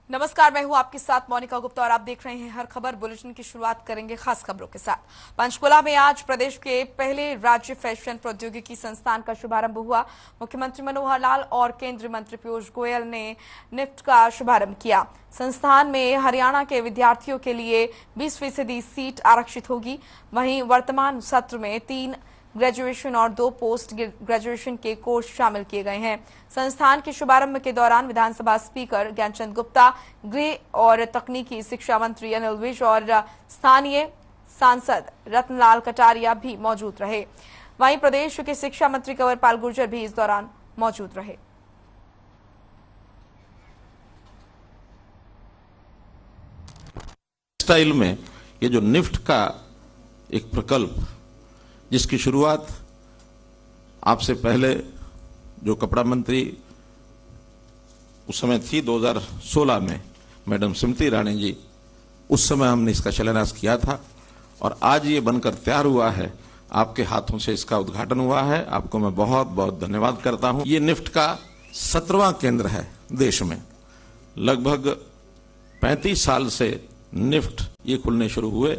नमस्कार, मैं हूं आपके साथ मोनिका गुप्ता और आप देख रहे हैं हर खबर बुलेटिन की शुरुआत करेंगे खास खबरों के साथ। पंचकुला में आज प्रदेश के पहले राज्य फैशन प्रौद्योगिकी संस्थान का शुभारंभ हुआ। मुख्यमंत्री मनोहर लाल और केंद्रीय मंत्री पीयूष गोयल ने निफ्ट का शुभारंभ किया। संस्थान में हरियाणा के विद्यार्थियों के लिए 20% सीट आरक्षित होगी। वहीं वर्तमान सत्र में 3 ग्रेजुएशन और 2 पोस्ट ग्रेजुएशन के कोर्स शामिल किए गए हैं। संस्थान के शुभारंभ के दौरान विधानसभा स्पीकर ज्ञानचंद गुप्ता, गृह और तकनीकी शिक्षा मंत्री अनिल विज और स्थानीय सांसद रतनलाल कटारिया भी मौजूद रहे। वहीं प्रदेश के शिक्षा मंत्री कंवरपाल गुर्जर भी इस दौरान मौजूद रहे। स्टाइल में ये जो निफ्ट का एक प्रकल्प जिसकी शुरुआत आपसे पहले जो कपड़ा मंत्री उस समय थी 2016 में मैडम स्मृति ईरानी जी, उस समय हमने इसका शिलान्यास किया था और आज ये बनकर तैयार हुआ है। आपके हाथों से इसका उद्घाटन हुआ है, आपको मैं बहुत बहुत धन्यवाद करता हूं। ये निफ्ट का 17वां केंद्र है देश में। लगभग 35 साल से निफ्ट ये खुलने शुरू हुए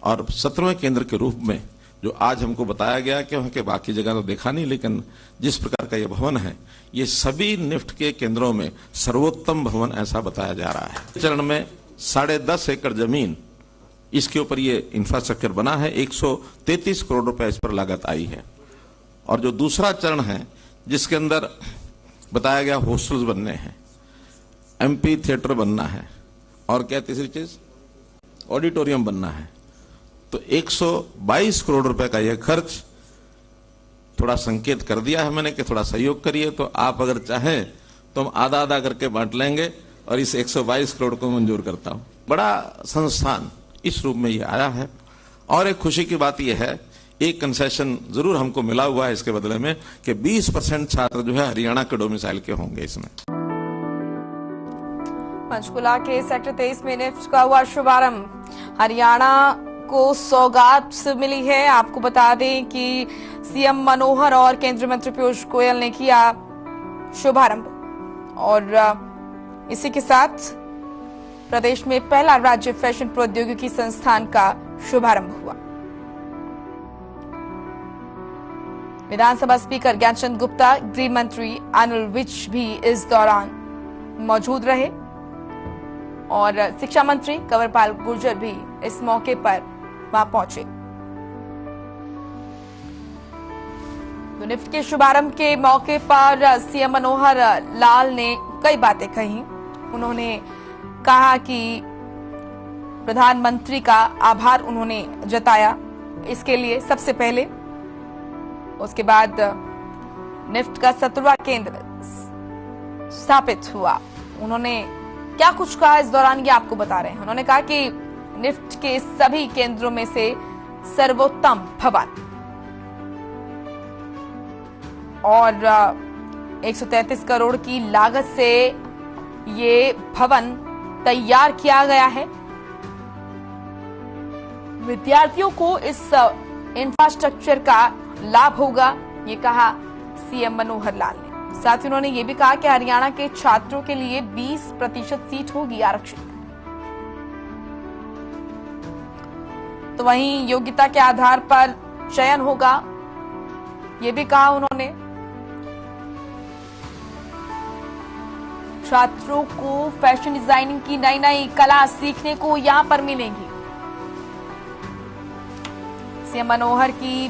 और 17वें केंद्र के रूप में जो आज हमको बताया गया कि बाकी जगह तो देखा नहीं, लेकिन जिस प्रकार का ये भवन है ये सभी निफ्ट के केंद्रों में सर्वोत्तम भवन ऐसा बताया जा रहा है। चरण में 10.5 एकड़ जमीन इसके ऊपर ये इंफ्रास्ट्रक्चर बना है। 133 करोड़ रुपए इस पर लागत आई है। और जो दूसरा चरण है जिसके अंदर बताया गया हॉस्टल्स बनने हैं, एमपी थिएटर बनना है और क्या तीसरी चीज ऑडिटोरियम बनना है, तो 122 करोड़ रुपए का यह खर्च थोड़ा संकेत कर दिया है मैंने कि थोड़ा सहयोग करिए। तो आप अगर चाहें तो हम आधा आधा करके बांट लेंगे और इस 122 करोड़ को मंजूर करता हूं। बड़ा संस्थान इस रूप में ये आया है। और एक खुशी की बात यह है, एक कंसेशन जरूर हमको मिला हुआ है इसके बदले में कि 20% छात्र जो है हरियाणा के डोमिसाइल के होंगे। इसमें पंचकुला के सेक्टर 23 में निफ्ट का हुआ शुभारंभ। हरियाणा को सौगात मिली है। आपको बता दें कि सीएम मनोहर और केंद्रीय मंत्री पीयूष गोयल ने किया शुभारंभ और इसी के साथ प्रदेश में पहला राज्य फैशन प्रौद्योगिकी संस्थान का शुभारंभ हुआ। विधानसभा स्पीकर ज्ञानचंद गुप्ता, गृह मंत्री अनिल विज भी इस दौरान मौजूद रहे और शिक्षा मंत्री कंवरपाल गुर्जर भी इस मौके पर वहां पहुंचे। तो निफ्ट के शुभारंभ के मौके पर सीएम मनोहर लाल ने कई बातें कही। उन्होंने कहा कि प्रधानमंत्री का आभार उन्होंने जताया इसके लिए सबसे पहले। उसके बाद निफ्ट का 17वां केंद्र स्थापित हुआ। उन्होंने क्या कुछ कहा इस दौरान ये आपको बता रहे हैं। उन्होंने कहा कि निफ्ट के सभी केंद्रों में से सर्वोत्तम भवन और 133 करोड़ की लागत से ये भवन तैयार किया गया है। विद्यार्थियों को इस इंफ्रास्ट्रक्चर का लाभ होगा, ये कहा सीएम मनोहर लाल ने। साथ ही उन्होंने ये भी कहा कि हरियाणा के छात्रों के लिए 20% सीट होगी आरक्षित। तो वहीं योग्यता के आधार पर चयन होगा, ये भी कहा उन्होंने। छात्रों को फैशन डिजाइनिंग की नई नई कला सीखने को यहां पर मिलेंगी। सीएम मनोहर की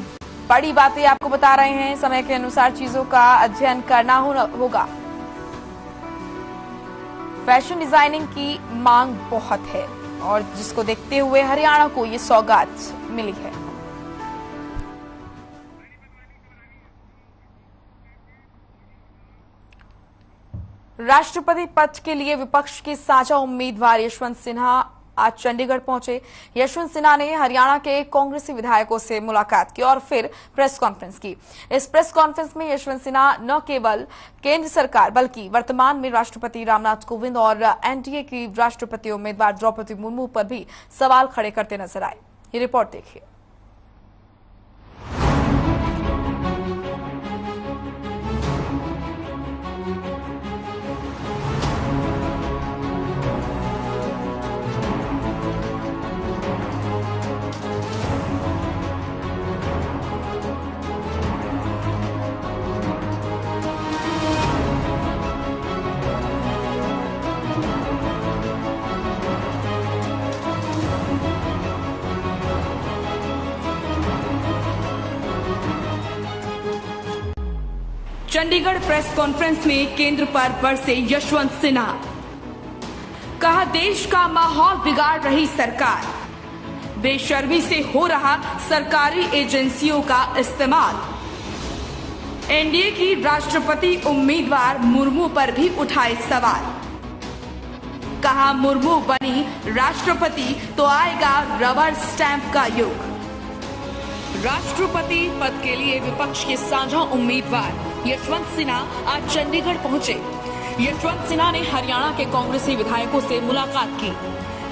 बड़ी बातें आपको बता रहे हैं। समय के अनुसार चीजों का अध्ययन करना होगा। फैशन डिजाइनिंग की मांग बहुत है और जिसको देखते हुए हरियाणा को ये सौगात मिली है। राष्ट्रपति पद के लिए विपक्ष के साझा उम्मीदवार यशवंत सिन्हा आज चंडीगढ़ पहुंचे। यशवंत सिन्हा ने हरियाणा के कांग्रेसी विधायकों से मुलाकात की और फिर प्रेस कॉन्फ्रेंस की। इस प्रेस कॉन्फ्रेंस में यशवंत सिन्हा न केवल केंद्र सरकार बल्कि वर्तमान में राष्ट्रपति रामनाथ कोविंद और एनडीए की राष्ट्रपति उम्मीदवार द्रौपदी मुर्मू पर भी सवाल खड़े करते नजर आए। ये रिपोर्ट देखिए। चंडीगढ़ प्रेस कॉन्फ्रेंस में केंद्र पर बरसे यशवंत सिन्हा। कहा देश का माहौल बिगाड़ रही सरकार, बेशर्मी से हो रहा सरकारी एजेंसियों का इस्तेमाल। एनडीए की राष्ट्रपति उम्मीदवार मुर्मू पर भी उठाए सवाल। कहा मुर्मू बनी राष्ट्रपति तो आएगा रबर स्टैंप का युग। राष्ट्रपति पद के लिए विपक्ष के साझा उम्मीदवार यशवंत सिन्हा आज चंडीगढ़ पहुंचे। यशवंत सिन्हा ने हरियाणा के कांग्रेसी विधायकों से मुलाकात की।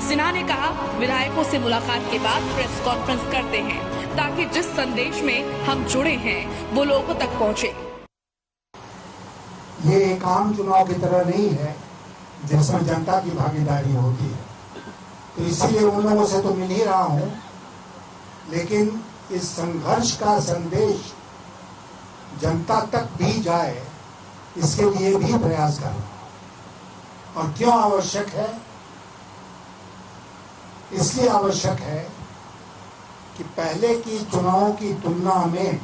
सिन्हा ने कहा विधायकों से मुलाकात के बाद प्रेस कॉन्फ्रेंस करते हैं ताकि जिस संदेश में हम जुड़े हैं वो लोगों तक पहुंचे। ये एक आम चुनाव की तरह नहीं है जिसमें जनता की भागीदारी होती है, तो इसीलिए उन लोगों से तो मिल ही रहा हूं, लेकिन इस संघर्ष का संदेश जनता तक भी जाए इसके लिए भी प्रयास करना। और क्यों आवश्यक है? इसलिए आवश्यक है कि पहले की चुनाव की तुलना में,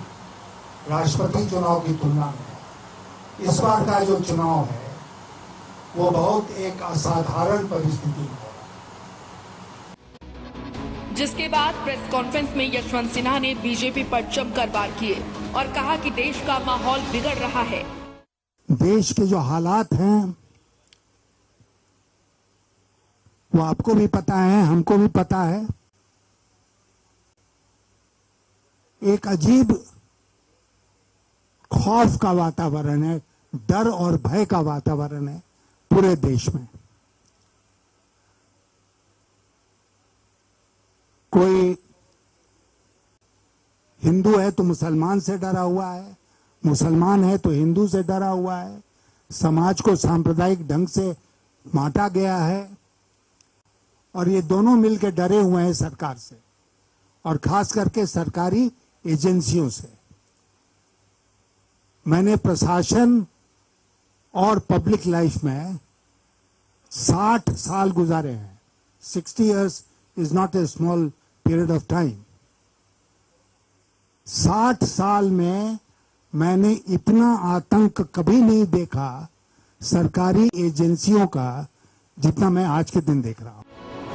राष्ट्रपति चुनाव की तुलना में इस बार का जो चुनाव है वो बहुत एक असाधारण परिस्थिति है। जिसके बाद प्रेस कॉन्फ्रेंस में यशवंत सिन्हा ने बीजेपी पर जमकर वार किए और कहा कि देश का माहौल बिगड़ रहा है। देश के जो हालात हैं वो आपको भी पता है, हमको भी पता है। एक अजीब खौफ का वातावरण है, डर और भय का वातावरण है पूरे देश में। कोई हिंदू है तो मुसलमान से डरा हुआ है, मुसलमान है तो हिंदू से डरा हुआ है। समाज को सांप्रदायिक ढंग से बांटा गया है और ये दोनों मिलकर डरे हुए हैं सरकार से और खास करके सरकारी एजेंसियों से। मैंने प्रशासन और पब्लिक लाइफ में 60 साल गुजारे हैं। 60 years is not a small period of time. 60 साल में मैंने इतना आतंक कभी नहीं देखा सरकारी एजेंसियों का जितना मैं आज के दिन देख रहा हूं।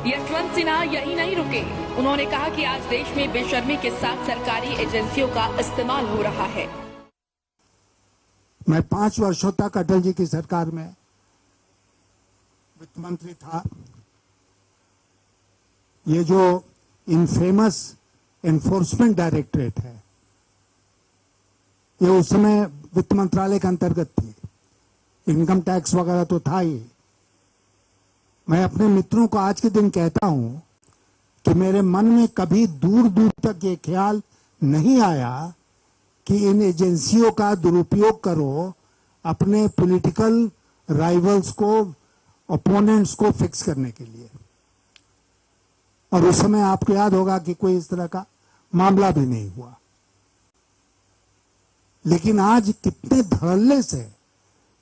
यशवंत सिन्हा यही नहीं रुके। उन्होंने कहा कि आज देश में बेशर्मी के साथ सरकारी एजेंसियों का इस्तेमाल हो रहा है। मैं 5 वर्षों तक अटल जी की सरकार में वित्त मंत्री था। ये जो इनफेमस एनफोर्समेंट डायरेक्टरेट है ये उस समय वित्त मंत्रालय के अंतर्गत थी। इनकम टैक्स वगैरह तो था ही। मैं अपने मित्रों को आज के दिन कहता हूं कि मेरे मन में कभी दूर दूर तक ये ख्याल नहीं आया कि इन एजेंसियों का दुरुपयोग करो अपने पॉलिटिकल राइवल्स को, ओपोनेंट्स को फिक्स करने के लिए। और उस समय आपको याद होगा कि कोई इस तरह का मामला भी नहीं हुआ। लेकिन आज कितने धड़ल्ले से,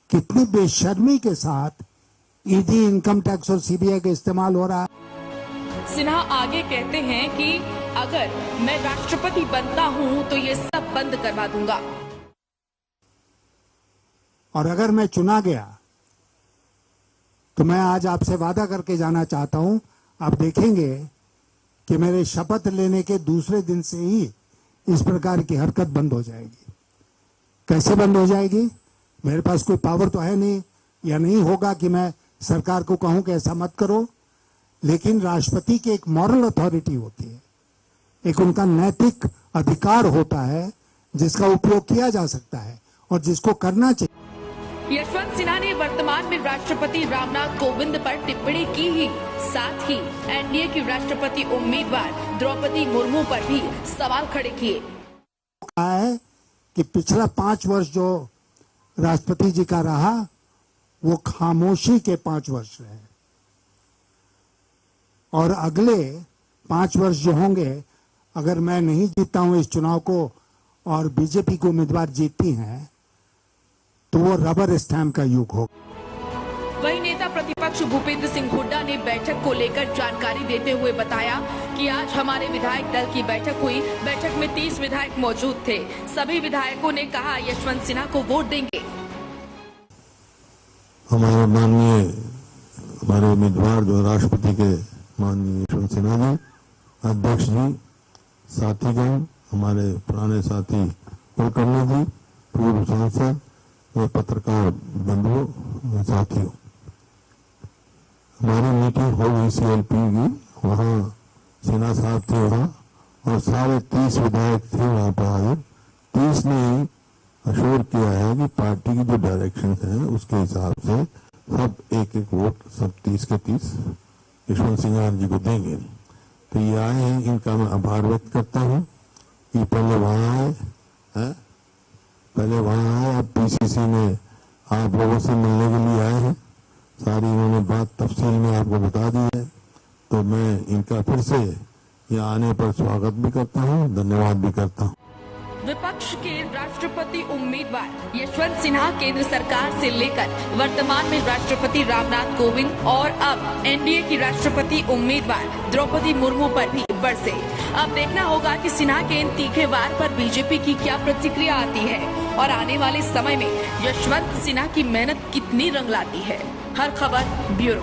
कितनी बेशर्मी के साथ ईडी, इनकम टैक्स और सीबीआई का इस्तेमाल हो रहा है। सिन्हा आगे कहते हैं कि अगर मैं राष्ट्रपति बनता हूं तो ये सब बंद करवा दूंगा। और अगर मैं चुना गया तो मैं आज आपसे वादा करके जाना चाहता हूं, आप देखेंगे कि मेरे शपथ लेने के दूसरे दिन से ही इस प्रकार की हरकत बंद हो जाएगी। कैसे बंद हो जाएगी? मेरे पास कोई पावर तो है नहीं, या नहीं होगा कि मैं सरकार को कहूं कि ऐसा मत करो। लेकिन राष्ट्रपति की एक मॉरल अथॉरिटी होती है, एक उनका नैतिक अधिकार होता है जिसका उपयोग किया जा सकता है और जिसको करना चाहिए। यशवंत सिन्हा ने वर्तमान में राष्ट्रपति रामनाथ कोविंद पर टिप्पणी की ही, साथ ही एनडीए की राष्ट्रपति उम्मीदवार द्रौपदी मुर्मू पर भी सवाल खड़े किए। कहा है कि पिछला 5 वर्ष जो राष्ट्रपति जी का रहा वो खामोशी के 5 वर्ष रहे और अगले 5 वर्ष जो होंगे, अगर मैं नहीं जीतता हूं इस चुनाव को और बीजेपी को उम्मीदवार जीतती हैं तो वो रबर स्टैंप का युग होगा। वहीं नेता प्रतिपक्ष भूपेंद्र सिंह हुड्डा ने बैठक को लेकर जानकारी देते हुए बताया कि आज हमारे विधायक दल की बैठक हुई। बैठक में 30 विधायक मौजूद थे। सभी विधायकों ने कहा यशवंत सिन्हा को वोट देंगे। हमारे उम्मीदवार जो राष्ट्रपति के माननीय यशवंत सिन्हा जी, अध्यक्ष जी, साथीगण, हमारे पुराने साथी कुलकर्णी जी, पूर्व सांसद और पत्रकार बंधुओं साथियों, हमारी मीटिंग हो गई CLP की, वहाँ सिन्हा साहब थे वहाँ और सारे 30 विधायक थे वहाँ पर हाजिर। 30 ने ही अश्योर किया है कि पार्टी की जो डायरेक्शन है उसके हिसाब से सब एक वोट, सब 30 के 30 यशवंत सिन्हा जी को देंगे। तो ये आए हैं, इनका मैं आभार व्यक्त करता हूँ कि पहले वहाँ आए, अब PCC में आप लोगों से मिलने के लिए आए हैं। सारी इन्होंने बात तफसील में आपको बता दी है, तो मैं इनका फिर से यहाँ आने पर स्वागत भी करता हूँ, धन्यवाद भी करता हूँ। विपक्ष के राष्ट्रपति उम्मीदवार यशवंत सिन्हा केंद्र सरकार से लेकर वर्तमान में राष्ट्रपति रामनाथ कोविंद और अब NDA की राष्ट्रपति उम्मीदवार द्रौपदी मुर्मू पर भी बरसे। अब देखना होगा कि सिन्हा के इन तीखे वार पर बीजेपी की क्या प्रतिक्रिया आती है और आने वाले समय में यशवंत सिन्हा की मेहनत कितनी रंग लाती है। हर खबर ब्यूरो।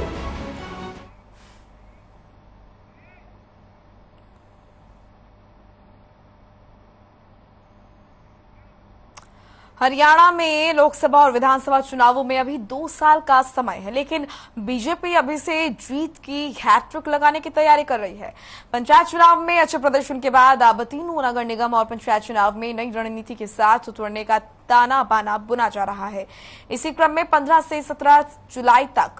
हरियाणा में लोकसभा और विधानसभा चुनावों में अभी 2 साल का समय है, लेकिन बीजेपी अभी से जीत की हैट्रिक लगाने की तैयारी कर रही है। पंचायत चुनाव में अच्छे प्रदर्शन के बाद अब तीनों नगर निगम और पंचायत चुनाव में नई रणनीति के साथ उतरने का ताना बाना बुना जा रहा है। इसी क्रम में 15 से 17 जुलाई तक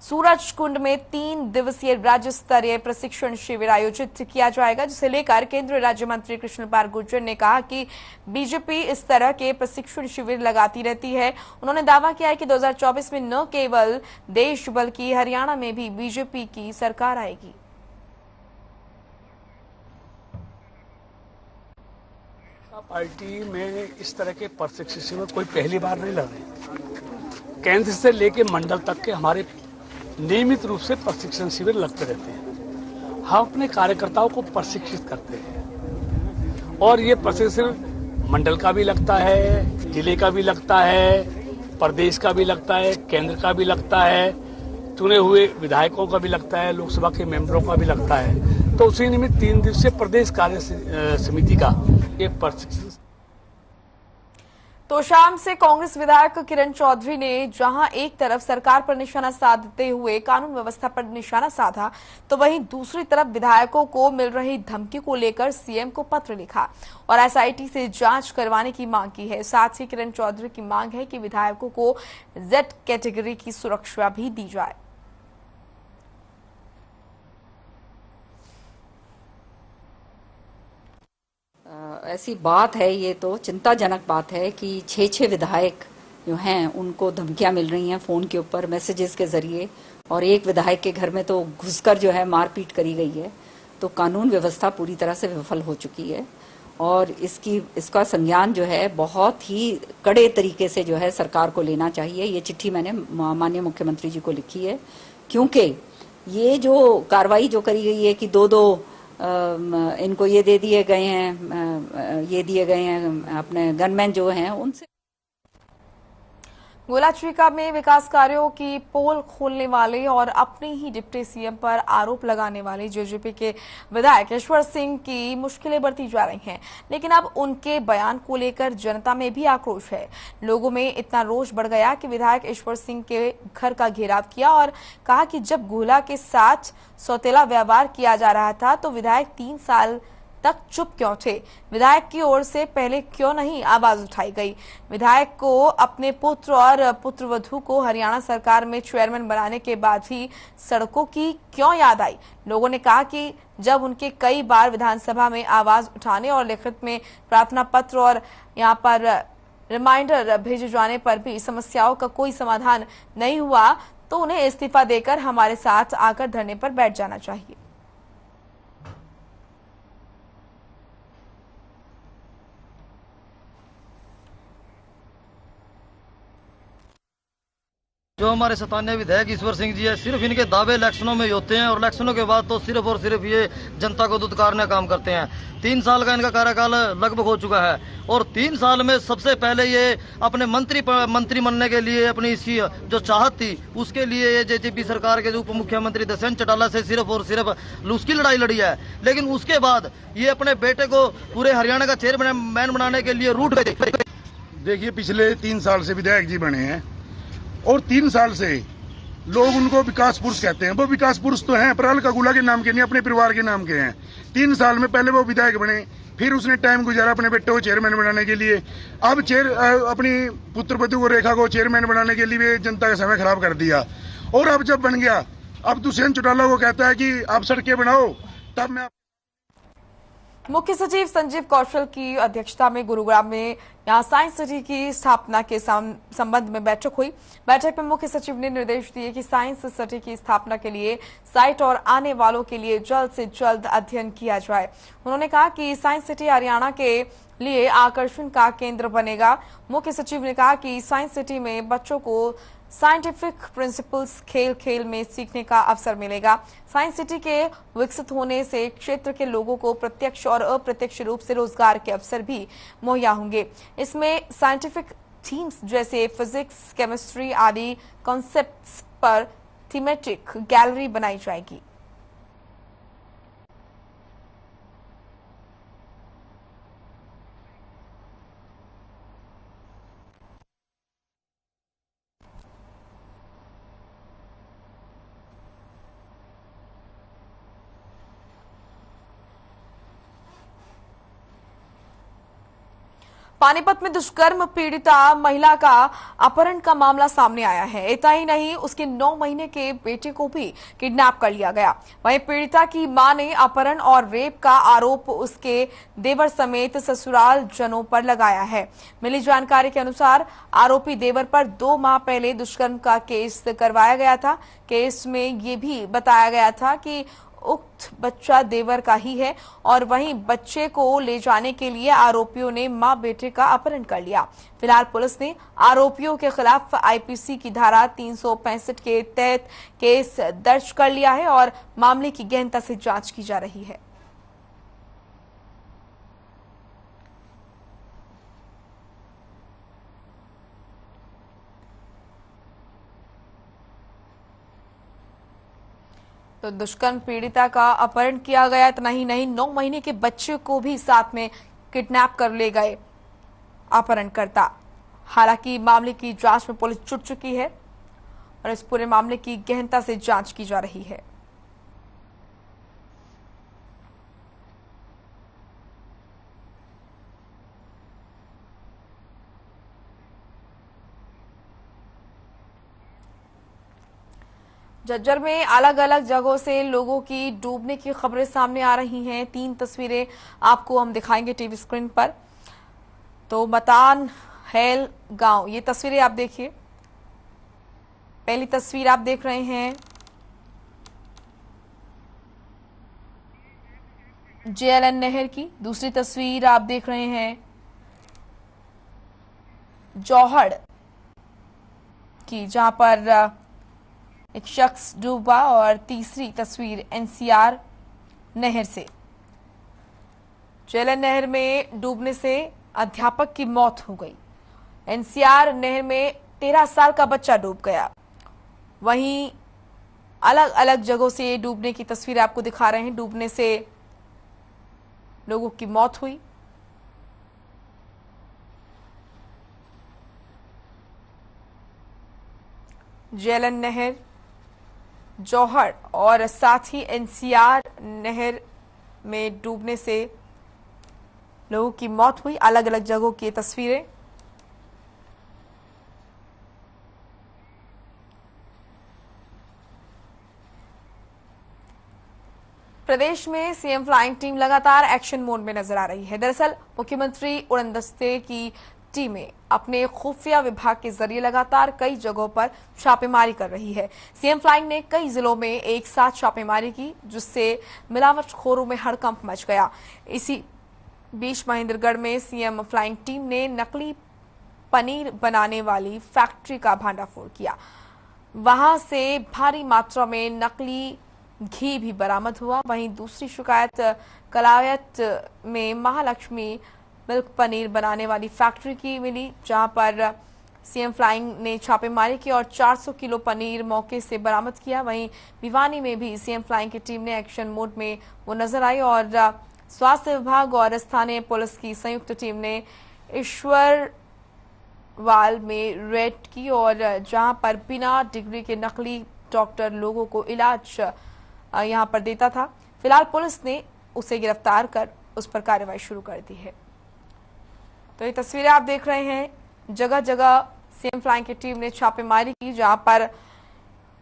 सूरजकुंड में 3 दिवसीय राज्य स्तरीय प्रशिक्षण शिविर आयोजित किया जाएगा, जिसे लेकर केंद्रीय राज्य मंत्री कृष्णपाल गुर्जर ने कहा कि बीजेपी इस तरह के प्रशिक्षण शिविर लगाती रहती है। उन्होंने दावा किया है कि 2024 में न केवल देश बल्कि हरियाणा में भी बीजेपी की सरकार आएगी। पार्टी में इस तरह के प्रशिक्षण शिविर कोई पहली बार नहीं लग रहे। केंद्र से लेके मंडल तक के हमारे नियमित रूप से प्रशिक्षण शिविर लगते रहते हैं। हम अपने कार्यकर्ताओं को प्रशिक्षित करते हैं और ये प्रशिक्षण मंडल का भी लगता है, जिले का भी लगता है, प्रदेश का भी लगता है, केंद्र का भी लगता है, चुने हुए विधायकों का भी लगता है, लोकसभा के मेंबरों का भी लगता है। तो उसी निमित्त 3 दिवसीय प्रदेश कार्य समिति का ये प्रशिक्षण। तो शाम से कांग्रेस विधायक किरण चौधरी ने जहां एक तरफ सरकार पर निशाना साधते हुए कानून व्यवस्था पर निशाना साधा, तो वहीं दूसरी तरफ विधायकों को मिल रही धमकी को लेकर सीएम को पत्र लिखा और SIT से जांच करवाने की मांग की है। साथ ही किरण चौधरी की मांग है कि विधायकों को Z कैटेगरी की सुरक्षा भी दी जाए। ऐसी बात है, ये तो चिंताजनक बात है कि 6 विधायक जो हैं उनको धमकियां मिल रही हैं फोन के ऊपर, मैसेजेस के जरिए, और एक विधायक के घर में तो घुसकर जो है मारपीट करी गई है। तो कानून व्यवस्था पूरी तरह से विफल हो चुकी है और इसका संज्ञान जो है बहुत ही कड़े तरीके से जो है सरकार को लेना चाहिए। ये चिट्ठी मैंने माननीय मुख्यमंत्री जी को लिखी है, क्योंकि ये जो कार्रवाई जो करी गई है कि 2-2 इनको ये दे दिए गए हैं अपने गनमैन जो हैं उनसे। गोलाचीका में विकास कार्यों की पोल खोलने वाले और अपने ही डिप्टी सीएम पर आरोप लगाने वाले जेजेपी के विधायक ईश्वर सिंह की मुश्किलें बढ़ती जा रही हैं, लेकिन अब उनके बयान को लेकर जनता में भी आक्रोश है। लोगों में इतना रोष बढ़ गया कि विधायक ईश्वर सिंह के घर का घेराव किया और कहा कि जब गोला के साथ सौतेला व्यवहार किया जा रहा था तो विधायक 3 साल तक चुप क्यों थे? विधायक की ओर से पहले क्यों नहीं आवाज उठाई गई? विधायक को अपने पुत्र और पुत्रवधू को हरियाणा सरकार में चेयरमैन बनाने के बाद ही सड़कों की क्यों याद आई? लोगों ने कहा कि जब उनके कई बार विधानसभा में आवाज उठाने और लिखित में प्रार्थना पत्र और यहां पर रिमाइंडर भेजे जाने पर भी समस्याओं का कोई समाधान नहीं हुआ, तो उन्हें इस्तीफा देकर हमारे साथ आकर धरने पर बैठ जाना चाहिए। जो हमारे 97 विधायक ईश्वर सिंह जी है, सिर्फ इनके दावे इलेक्शनों में ही होते हैं और इलेक्शनों के बाद तो सिर्फ और सिर्फ ये जनता को दुत्कारने काम करते हैं। 3 साल का इनका कार्यकाल लगभग हो चुका है और 3 साल में सबसे पहले ये अपने मंत्री बनने के लिए अपनी इसकी जो चाहत थी उसके लिए ये जेजेपी सरकार के उप मुख्यमंत्री दशरथ चौटाला से सिर्फ और सिर्फ उसकी लड़ाई लड़ी है। लेकिन उसके बाद ये अपने बेटे को पूरे हरियाणा का चेयरमैन बनाने के लिए रूट गए। देखिए, पिछले 3 साल से विधायक जी बने हैं और 3 साल से लोग उनको विकास पुरुष कहते हैं। वो विकास पुरुष तो हैं पर अलका गुला के नाम के नहीं, अपने परिवार के नाम के हैं। 3 साल में पहले वो विधायक बने, फिर उसने टाइम गुजारा अपने बेटे को चेयरमैन बनाने के लिए। अब अपनी पुत्रवधू को रेखा को चेयरमैन बनाने के लिए जनता का समय खराब कर दिया। और अब जब बन गया, अब दुष्यंत चौटाला को कहता है कि आप सड़कें बनाओ, तब मैं। मुख्य सचिव संजीव कौशल की अध्यक्षता में गुरुग्राम में यहां साइंस सिटी की स्थापना के संबंध में बैठक हुई। बैठक में मुख्य सचिव ने निर्देश दिए कि साइंस सिटी की स्थापना के लिए साइट और आने वालों के लिए जल्द से जल्द अध्ययन किया जाए। उन्होंने कहा कि साइंस सिटी हरियाणा के लिए आकर्षण का केंद्र बनेगा। मुख्य सचिव ने कहा कि साइंस सिटी में बच्चों को साइंटिफिक प्रिंसिपल्स खेल खेल में सीखने का अवसर मिलेगा। साइंस सिटी के विकसित होने से क्षेत्र के लोगों को प्रत्यक्ष और अप्रत्यक्ष रूप से रोजगार के अवसर भी मुहैया होंगे। इसमें साइंटिफिक थीम्स जैसे फिजिक्स, केमिस्ट्री आदि कॉन्सेप्ट्स पर थीमेटिक गैलरी बनाई जाएगी। पानीपत में दुष्कर्म पीड़िता महिला का अपहरण का मामला सामने आया है। इतना ही नहीं, उसके 9 महीने के बेटे को भी किडनैप कर लिया गया। वहीं पीड़िता की मां ने अपहरण और रेप का आरोप उसके देवर समेत ससुराल जनों पर लगाया है। मिली जानकारी के अनुसार आरोपी देवर पर 2 माह पहले दुष्कर्म का केस करवाया गया था। केस में ये भी बताया गया था कि उक्त बच्चा देवर का ही है और वहीं बच्चे को ले जाने के लिए आरोपियों ने मां बेटे का अपहरण कर लिया। फिलहाल पुलिस ने आरोपियों के खिलाफ आईपीसी की धारा 365 के तहत केस दर्ज कर लिया है और मामले की गहनता से जांच की जा रही है। तो दुष्कर्म पीड़िता का अपहरण किया गया। इतना ही नहीं, 9 महीने के बच्चे को भी साथ में किडनैप कर ले गए अपहरणकर्ता। हालांकि मामले की जांच में पुलिस जुट चुकी है और इस पूरे मामले की गहनता से जांच की जा रही है। झज्जर में अलग अलग जगहों से लोगों की डूबने की खबरें सामने आ रही हैं। 3 तस्वीरें आपको हम दिखाएंगे टीवी स्क्रीन पर। तो मतान हैल गांव, ये तस्वीरें आप देखिए। पहली तस्वीर आप देख रहे हैं जेएलएन नहर की। दूसरी तस्वीर आप देख रहे हैं जौहड़ की, जहां पर एक शख्स डूबा। और तीसरी तस्वीर एनसीआर नहर से। जेएलएन नहर में डूबने से अध्यापक की मौत हो गई। एनसीआर नहर में 13 साल का बच्चा डूब गया। वहीं अलग अलग जगहों से डूबने की तस्वीर आपको दिखा रहे हैं। डूबने से लोगों की मौत हुई। जेएलएन नहर, जौहड़ और साथ ही एनसीआर नहर में डूबने से लोगों की मौत हुई। अलग अलग जगहों की तस्वीरें। प्रदेश में सीएम फ्लाइंग टीम लगातार एक्शन मोड में नजर आ रही है। दरअसल मुख्यमंत्री उड़न दस्ते की टीमें अपने खुफिया विभाग के जरिए लगातार कई जगहों पर छापेमारी कर रही है। सीएम फ्लाइंग ने कई जिलों में एक साथ छापेमारी की, जिससे मिलावटखोरों में हड़कंप मच गया। इसी बीच महेंद्रगढ़ में सीएम फ्लाइंग टीम ने नकली पनीर बनाने वाली फैक्ट्री का भांडाफोड़ किया। वहां से भारी मात्रा में नकली घी भी बरामद हुआ। वहीं दूसरी शिकायत कलायत में महालक्ष्मी मिल्क पनीर बनाने वाली फैक्ट्री की मिली, जहां पर सीएम फ्लाइंग ने छापेमारी की और 400 किलो पनीर मौके से बरामद किया। वहीं भिवानी में भी सीएम फ्लाइंग की टीम ने एक्शन मोड में वो नजर आई और स्वास्थ्य विभाग और स्थानीय पुलिस की संयुक्त टीम ने ईश्वरवाल में रेड की और जहां पर बिना डिग्री के नकली डॉक्टर लोगों को इलाज यहां पर देता था। फिलहाल पुलिस ने उसे गिरफ्तार कर उस पर कार्रवाई शुरू कर दी है। तो ये तस्वीरें आप देख रहे हैं, जगह जगह सीएम फ्लाइंग की टीम ने छापेमारी की, जहां पर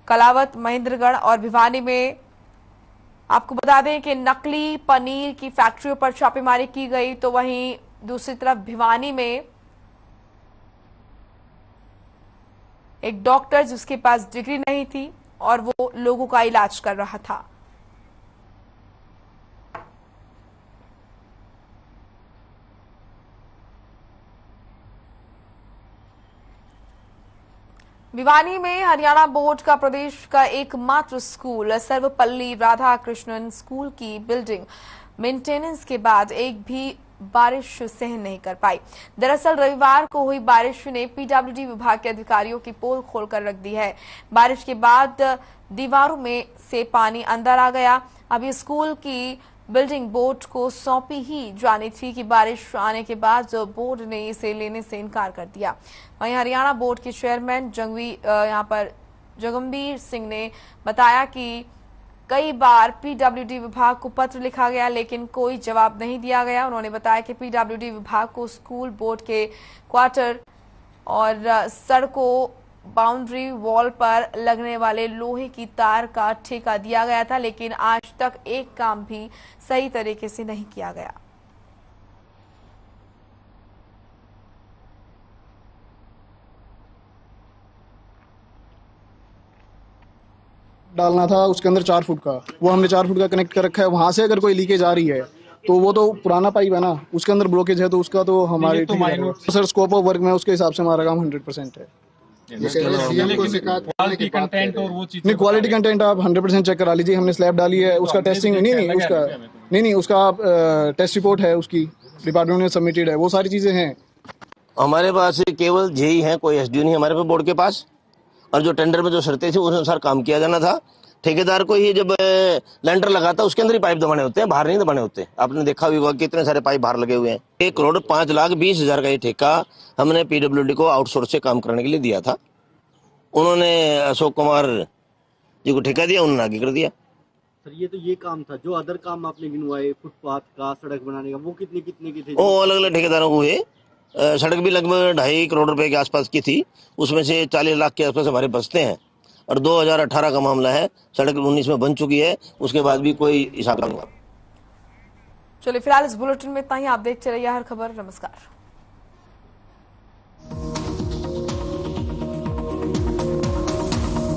कलावत, महेंद्रगढ़ और भिवानी में आपको बता दें कि नकली पनीर की फैक्ट्रियों पर छापेमारी की गई। तो वहीं दूसरी तरफ भिवानी में एक डॉक्टर जिसके पास डिग्री नहीं थी और वो लोगों का इलाज कर रहा था। भिवानी में हरियाणा बोर्ड का प्रदेश का एकमात्र स्कूल सर्वपल्ली राधाकृष्णन स्कूल की बिल्डिंग मेंटेनेंस के बाद एक भी बारिश सहन नहीं कर पाई। दरअसल रविवार को हुई बारिश ने पीडब्ल्यूडी विभाग के अधिकारियों की पोल खोलकर रख दी है। बारिश के बाद दीवारों में से पानी अंदर आ गया। अब ये स्कूल की बिल्डिंग बोर्ड को सौंपी ही जानी थी कि बारिश आने के बाद बोर्ड ने इसे लेने से इनकार कर दिया। वहीं हरियाणा बोर्ड के चेयरमैन जगमबीर सिंह ने बताया कि कई बार पीडब्ल्यूडी विभाग को पत्र लिखा गया लेकिन कोई जवाब नहीं दिया गया। उन्होंने बताया कि पीडब्ल्यूडी विभाग को स्कूल बोर्ड के क्वार्टर और सड़कों, बाउंड्री वॉल पर लगने वाले लोहे की तार का ठेका दिया गया था, लेकिन आज तक एक काम भी सही तरीके से नहीं किया गया। डालना था उसके अंदर 4 फुट का, वो हमने 4 फुट का कनेक्ट कर रखा है। वहां से अगर कोई लीकेज आ रही है तो वो तो पुराना पाइप है ना, उसके अंदर ब्लॉकेज है तो उसका तो हमारे सर स्कोप ऑफ वर्क में उसके हिसाब से हमारा काम 100% है। नहीं, क्वालिटी कंटेंट आप 100% चेक करा लीजिए। हमने स्लैब डाली है, उसका टेस्टिंग उसका टेस्ट रिपोर्ट है, उसकी डिपार्टमेंट में सबमिटेड है, वो सारी चीजें हैं। हमारे पास केवल जेई है, कोई एसडीओ नहीं हमारे पास बोर्ड के पास। और जो टेंडर में जो शर्तें थी उस अनुसार काम किया जाना था। ठेकेदार को ही जब लेंटर लगाता उसके अंदर ही पाइप दबाने होते हैं, बाहर नहीं दबाने होते। आपने देखा भी होगा कितने सारे पाइप बाहर लगे हुए हैं। 1,05,20,000 का ये ठेका हमने पीडब्ल्यूडी को आउटसोर्स से काम करने के लिए दिया था। उन्होंने अशोक कुमार जी को ठेका दिया, उन्होंने आगे कर दिया। सर ये काम था, जो अदर काम आपने गिनवाए फुटपाथ का, सड़क बनाने का, वो कितने के थे? वो अलग अलग ठेकेदारों को हुए। सड़क भी लगभग 2.5 करोड़ रुपए के आसपास की थी, उसमें से 40 लाख के आसपास हमारे बचते हैं। और 2018 का मामला है, सड़क 19 में बन चुकी है, उसके बाद भी कोई हिसाब नहीं हुआ। चलिए फिलहाल इस बुलेटिन में इतना ही। आप देखते रहिए हर खबर। नमस्कार।